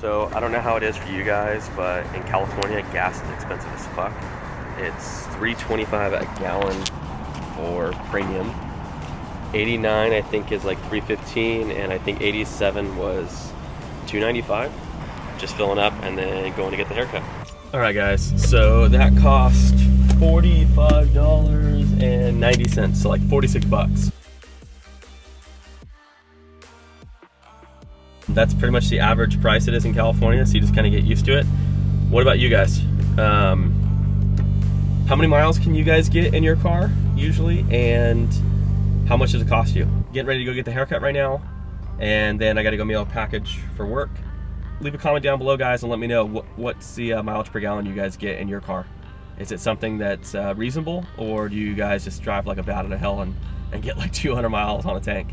So I don't know how it is for you guys, but in California, gas is expensive as fuck. It's $3.25 a gallon for premium. 89 I think is like $3.15, and I think 87 was $2.95. Just filling up and then going to get the haircut. All right, guys. So that cost $45.90, so like 46 bucks. That's pretty much the average price it is in California, so you just kind of get used to it. What about you guys? How many miles can you guys get in your car usually, and how much does it cost you? Getting ready to go get the haircut right now, and then I got to go mail a package for work. Leave a comment down below, guys, and let me know what's the mileage per gallon you guys get in your car. Is it something that's reasonable, or do you guys just drive like a bat out of hell and get like 200 miles on a tank?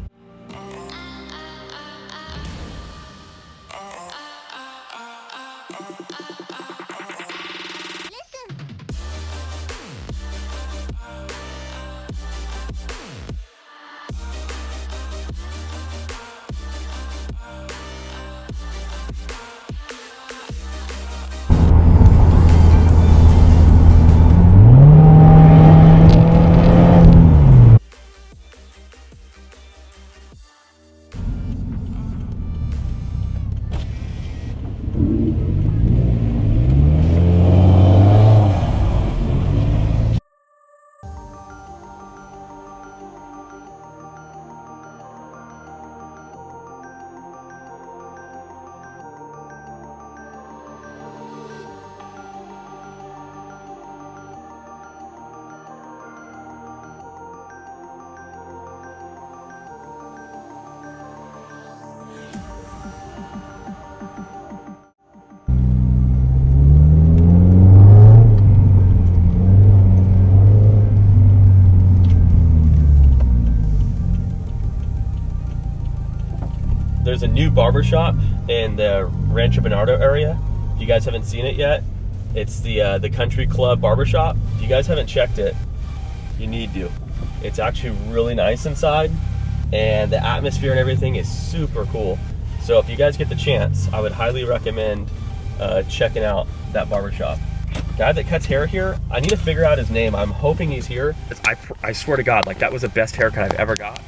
There's a new barbershop in the Rancho Bernardo area. If you guys haven't seen it yet, it's the Country Club Barbershop. If you guys haven't checked it, you need to. It's actually really nice inside, and the atmosphere and everything is super cool. So if you guys get the chance, I would highly recommend checking out that barbershop. Guy that cuts hair here, I need to figure out his name. I'm hoping he's here. I swear to God, like that was the best haircut I've ever got.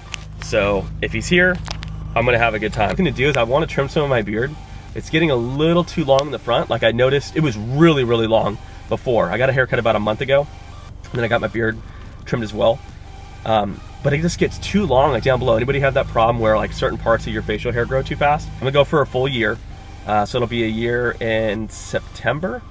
So if he's here, I'm gonna have a good time. What I'm gonna do is I wanna trim some of my beard. It's getting a little too long in the front. Like I noticed it was really, really long before. I got a haircut about a month ago, and then I got my beard trimmed as well. But it just gets too long like down below. Anybody have that problem where like certain parts of your facial hair grow too fast? I'm gonna go for a full year. So it'll be a year in September.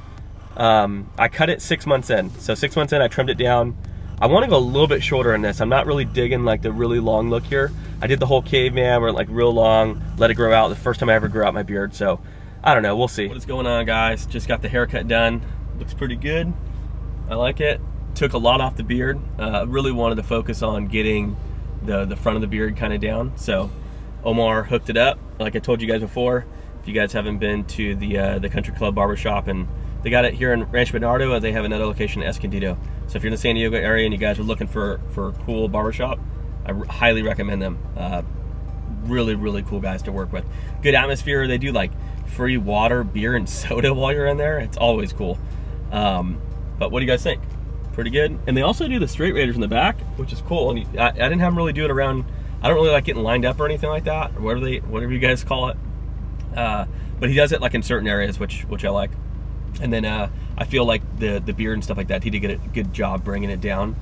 I cut it 6 months in. So 6 months in, I trimmed it down. I want to go a little bit shorter in this. I'm not really digging like the really long look here. I did the whole caveman where like real long, let it grow out. The first time I ever grew out my beard. So I don't know, we'll see. What is going on, guys? Just got the haircut done. Looks pretty good. I like it. Took a lot off the beard. Really wanted to focus on getting the front of the beard kind of down. So Omar hooked it up. Like I told you guys before, if you guys haven't been to the Country Club Barbershop, and they got it here in Rancho Bernardo, and they have another location in Escondido. So if you're in the San Diego area and you guys are looking for a cool barbershop, I highly recommend them. Really, really cool guys to work with. Good atmosphere. They do like free water, beer, and soda while you're in there. It's always cool. But what do you guys think? Pretty good. And they also do the straight raiders in the back, which is cool. And I didn't have them really do it around. I don't really like getting lined up or anything like that, or whatever you guys call it. But he does it like in certain areas, which I like. And then I feel like the beard and stuff like that, he did a good job bringing it down.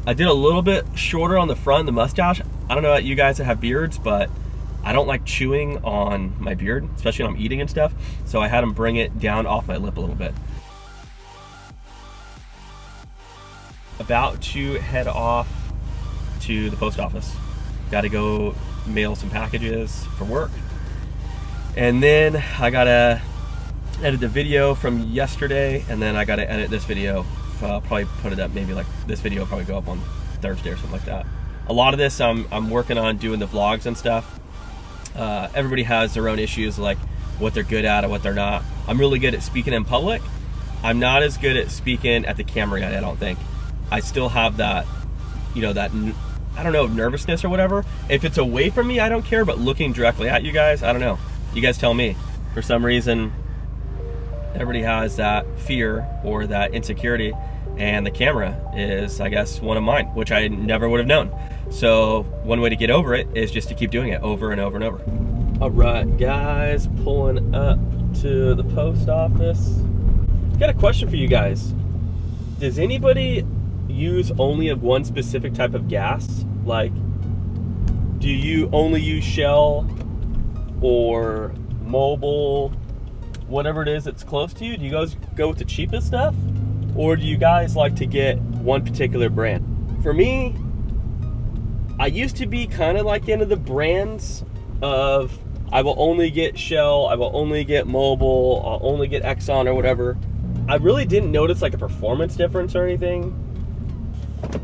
I did a little bit shorter on the front, the mustache. I don't know about you guys that have beards, but I don't like chewing on my beard, especially when I'm eating and stuff. So I had him bring it down off my lip a little bit. About to head off to the post office. Got to go mail some packages for work. And then I gotta edit the video from yesterday, and then I gotta edit this video. I'll probably put it up, maybe like this video will probably go up on Thursday or something like that. A lot of this I'm working on doing the vlogs and stuff. Everybody has their own issues, like what they're good at and what they're not. I'm really good at speaking in public. I'm not as good at speaking at the camera yet, I don't think. I still have that, you know, that, I don't know, nervousness or whatever. If it's away from me, I don't care, but looking directly at you guys, I don't know. You guys tell me. For some reason, everybody has that fear or that insecurity, and the camera is, I guess, one of mine, which I never would have known. So one way to get over it is just to keep doing it over and over and over. All right, guys, pulling up to the post office. Got a question for you guys. Does anybody use only one specific type of gas? Like, do you only use Shell or Mobil, whatever it is that's close to you? Do you guys go with the cheapest stuff? Or do you guys like to get one particular brand? For me, I used to be kind of like into the brands of, I will only get Shell, I will only get Mobil, I'll only get Exxon or whatever. I really didn't notice like a performance difference or anything.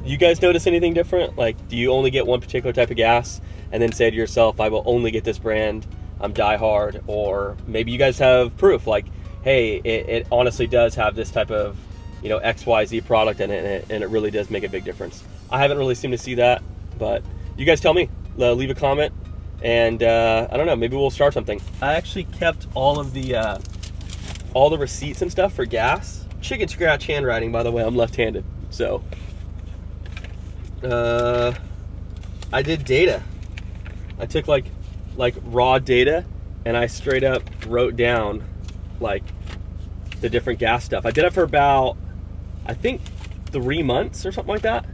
You guys notice anything different? Like, do you only get one particular type of gas and then say to yourself, I will only get this brand, I'm diehard? Or maybe you guys have proof, like, hey, it honestly does have this type of, you know, XYZ product in it, and it really does make a big difference. I haven't really seemed to see that, but you guys tell me. Leave a comment, and I don't know, maybe we'll start something. I actually kept all the receipts and stuff for gas. Chicken scratch handwriting, by the way. I'm left-handed, so I did data. I took like raw data, and I straight up wrote down like the different gas stuff. I did it for about, I think, 3 months or something like that.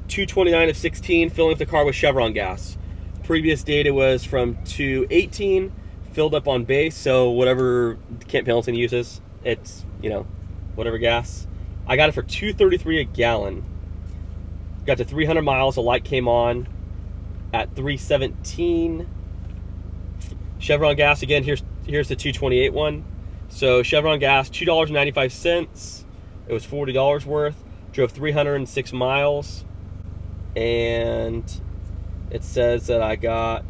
229 of 16, filling up the car with Chevron gas. Previous data was from 218, filled up on base, so whatever Kent Pendleton uses, it's, you know, whatever gas. I got it for $2.33 a gallon. Got to 300 miles, the light came on at 317. Chevron gas, again, here's the 228 one. So Chevron gas, $2.95. It was $40 worth. Drove 306 miles. And it says that I got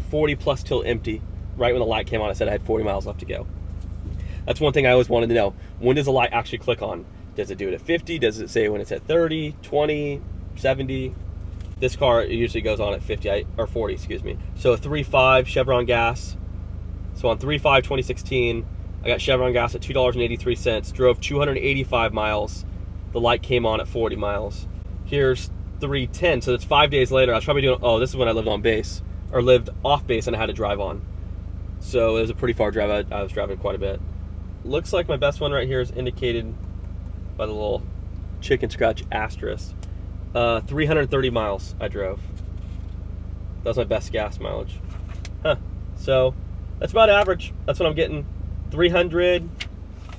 40 plus till empty. Right when the light came on, it said I had 40 miles left to go. That's one thing I always wanted to know. When does the light actually click on? Does it do it at 50? Does it say when it's at 30, 20, 70? This car usually goes on at 50, or 40, excuse me. So 3.5 Chevron gas. So on 3.5 2016, I got Chevron gas at $2.83. Drove 285 miles. The light came on at 40 miles. Here's 3.10. So it's 5 days later. I was probably doing, oh, this is when I lived on base, or lived off base and I had to drive on. So it was a pretty far drive. I was driving quite a bit. Looks like my best one right here is indicated by the little chicken scratch asterisk. 330 miles I drove. That was my best gas mileage. Huh. So that's about average. That's what I'm getting. 300,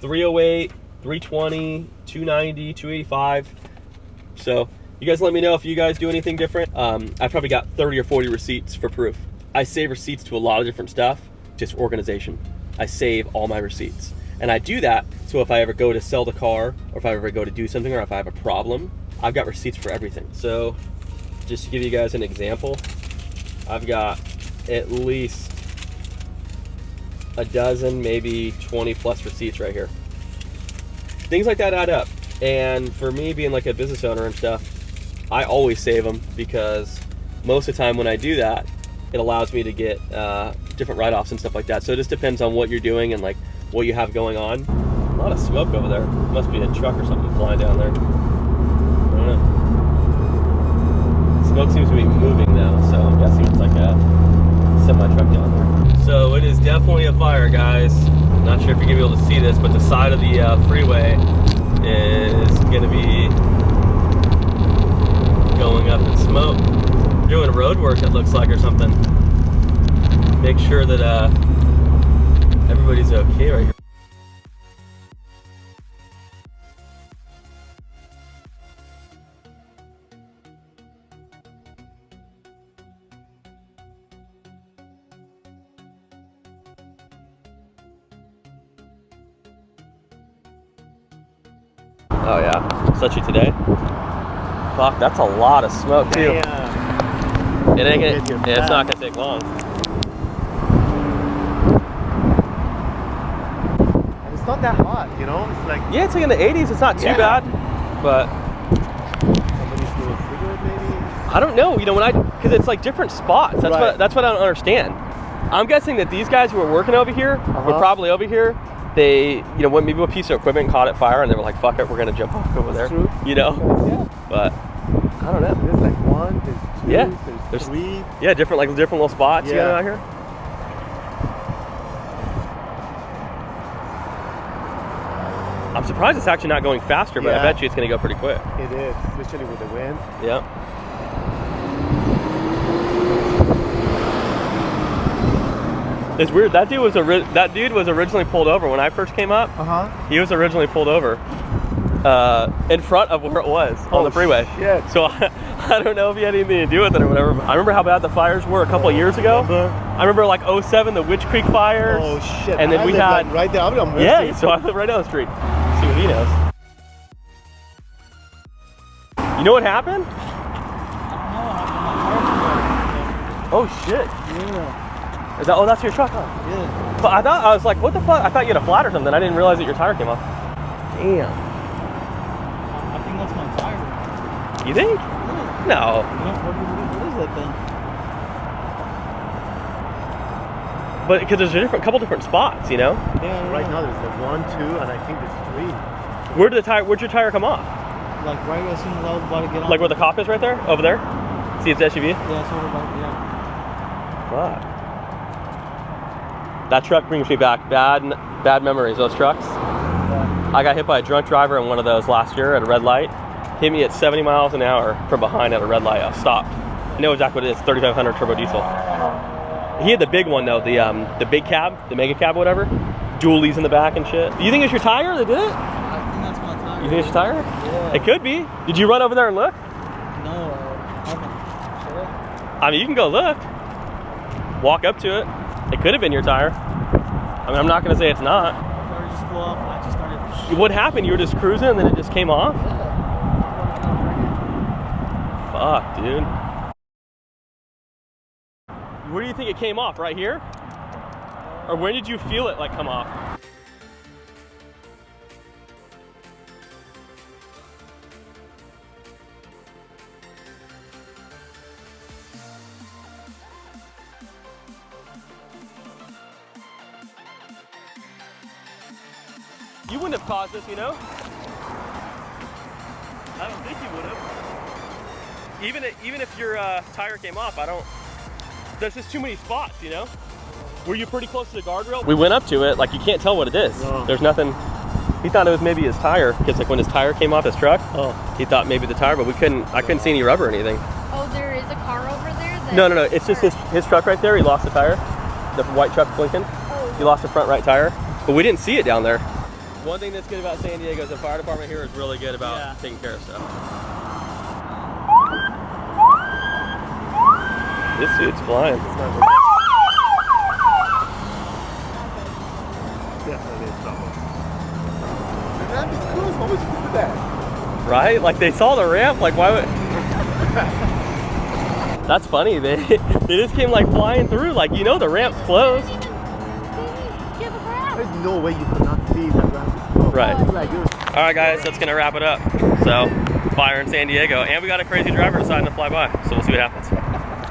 308, 320, 290, 285. So you guys let me know if you guys do anything different. I probably got 30 or 40 receipts for proof. I save receipts to a lot of different stuff, just organization. I save all my receipts. And I do that so if I ever go to sell the car, or if I ever go to do something, or if I have a problem, I've got receipts for everything. So just to give you guys an example, I've got at least a dozen, maybe 20 plus receipts right here. Things like that add up. And for me being like a business owner and stuff, I always save them, because most of the time when I do that, it allows me to get different write-offs and stuff like that. So it just depends on what you're doing and like what you have going on. A lot of smoke over there. Must be a truck or something flying down there. I don't know. Smoke seems to be moving now, so I'm guessing it's like a semi-truck down there. So it is definitely a fire, guys. I'm not sure if you're gonna be able to see this, but the side of the freeway is gonna be going up in smoke. Doing road work, it looks like, or something. Make sure that everybody's okay right here. Oh yeah, especially today. Fuck, that's a lot of smoke too. It ain't gonna, yeah, it's not gonna take long. And it's not that hot, you know? It's like, yeah, it's like in the 80s. It's not too bad, but somebody's doing cigarette maybe. I don't know. You know, because it's like different spots. That's right. That's what I don't understand. I'm guessing that these guys who were working over here were probably over here. They, you know, went maybe a piece of equipment caught it fire, and they were like, "Fuck it, we're gonna jump off over there." True. You know. Yeah. But I don't know. There's like 1, there's 2, Yeah. there's 3. Yeah, different little spots you got out here. I'm surprised it's actually not going faster, but I bet you it's gonna go pretty quick. It is, especially with the wind. Yeah. It's weird. That dude was originally pulled over when I first came up. He was originally pulled over in front of where it was on the freeway. Shit. So I don't know if he had anything to do with it or whatever. I remember how bad the fires were a couple of years ago. I remember like 07, the Witch Creek fires. Oh shit. And then we had like right there. I'm on yeah. So I live right down the street. See what he knows. You know what happened? Oh shit. Yeah. Is that, oh, that's your truck, huh? Yeah. But I was like, what the fuck? I thought you had a flat or something. I didn't realize that your tire came off. Damn. I think that's my tire. You think? Yeah. No. What is that thing? But because there's a couple different spots, you know? Yeah. Right now there's like 1, 2, and I think there's 3. Where'd your tire come off? Like right as soon as I was about to get on. Like where the cop is right there? Over there? See its SUV? Yeah, sort of like, yeah. Fuck. That truck brings me back bad memories, those trucks. Yeah. I got hit by a drunk driver in one of those last year at a red light. Hit me at 70 miles an hour from behind at a red light. I stopped. I know exactly what it is, 3500 turbo diesel. He had the big one though, the big cab, the mega cab, whatever. Dualies in the back and shit. Do you think it's your tire that did it? I think that's my tire. You think it's your tire? Yeah. It could be. Did you run over there and look? No, I haven't. Should I? I mean, you can go look. Walk up to it. It could have been your tire. I mean, I'm not going to say it's not. Or it just flew off and I just started. What happened? You were just cruising and then it just came off? Fuck, dude. Where do you think it came off? Right here? Or when did you feel it like come off? You wouldn't have caused this, you know? I don't think you would have. Even if your tire came off, there's just too many spots, you know? Were you pretty close to the guardrail? We went up to it, like you can't tell what it is. No. There's nothing. He thought it was maybe his tire, because like when his tire came off his truck, he thought maybe the tire, but I couldn't see any rubber or anything. Oh, there is a car over there? That No, it's just his truck right there. He lost the tire. The white truck blinking. Oh. He lost the front right tire, but we didn't see it down there. One thing that's good about San Diego is the fire department here is really good about taking care of stuff. This dude's flying. Definitely is trouble. The ramp is closed. Why would you do that? Right? Like they saw the ramp. Like why would? That's funny. They just came like flying through. Like you know the ramp's closed. There's no way you could not see that ramp is closed. Right. Like, All right, guys. That's gonna wrap it up. So fire in San Diego, and we got a crazy driver deciding to fly by. So we'll see what happens.